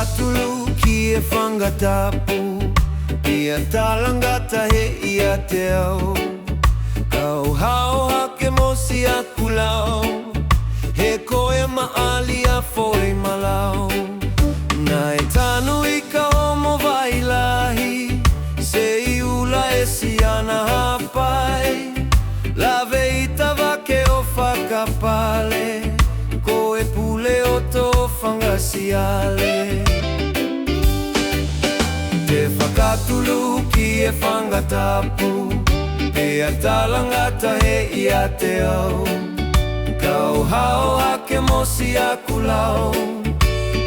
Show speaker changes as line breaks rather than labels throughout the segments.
Fakatulou, kihe fangatapu, ia talangata he ia te au. Kau hao hake mosi aku lau, he koe maali a foi malau. Nai tanu I ka omo wailahi, se iula e siana hapai. Lave I tawake o whakapale, koe pule o tō whangasiale. Te Fakatulou, kihe fangatapu, pea talangata he ia te au. Kau hao hake mosi aku lau,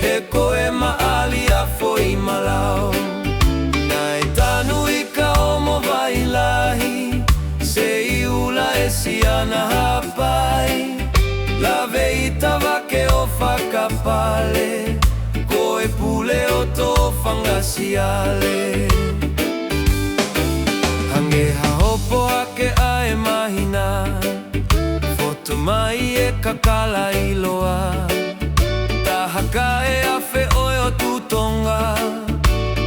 he koe maali a foi malau. Nai tanu I ka omo wailahi, se iula e siana hapai. Lave I tawake o whakapale, koe pule o tō whangasiale. Hange hahopo ake ae mahina, foto mai e kakala I loa. Tahaka e awhe oe o tu Tongan,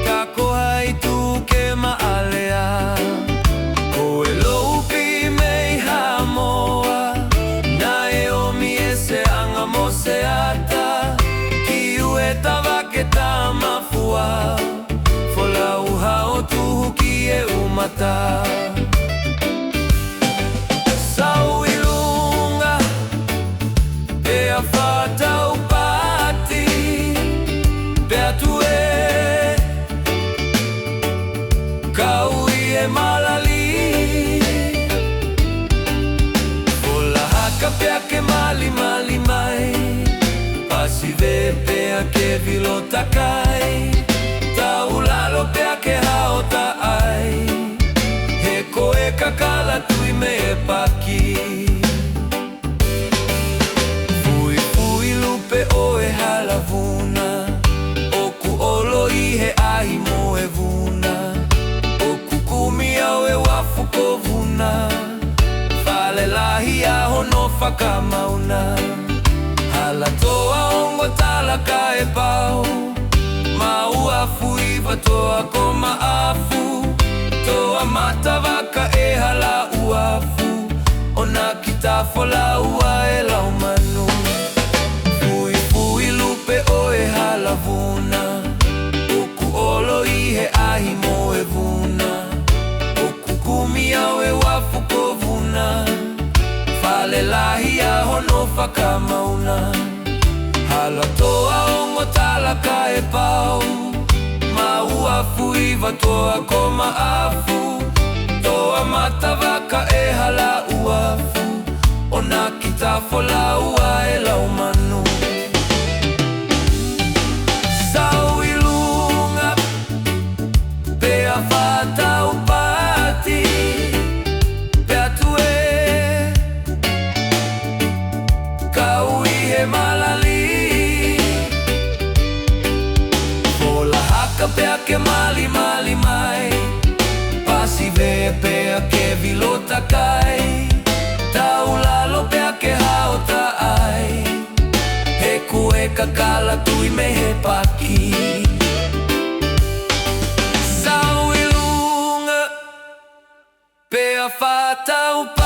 kako hai tu ke maalea. Koe loupi mei hamoa, na e omi e se anga mo se ata. Ki ue tawake ta mafua, folau hao tuhu ki e umata. Sau ilunga, pea whatau pati, pea tue, kau I e malali. Ola haka pea ke mali mali mai, pasi ve pea ke vilota kai. Tau lalo pea ke hao ta ai, he koe kakala tui me e paki. Fui fui lupe o e halavuna, oku olo I he ahi mo e vuna. Oku kumi au e wafu ko vuna, fale lahi a hono whakamauna. Hala toa ongo talaka e pau, mau afu iwa toa ko maafu. Toa mata waka e hala uafu, ona kita fola ua e lau manu. Fui fui lupe o e halavuna, oku olo I he ahi mo e vuna. Oku kumi au e wafu ko vuna, fale lahi a hono whakamauna. Hala toa ongo talaka e pau, mau afu iwa toa ko maafu. Toa mata waka e hala uafu, ona kita fola ua e lau manu. Sau ilunga, pea whatau pati, pea tue, kau I he malali. Ola haka pea ke mali mali mai, pasi ve pea ke vilota kai. Tau lalo pea ke hao ta ai, he kue kakala tui me he paki. Sau ilunga, pea whatau pati.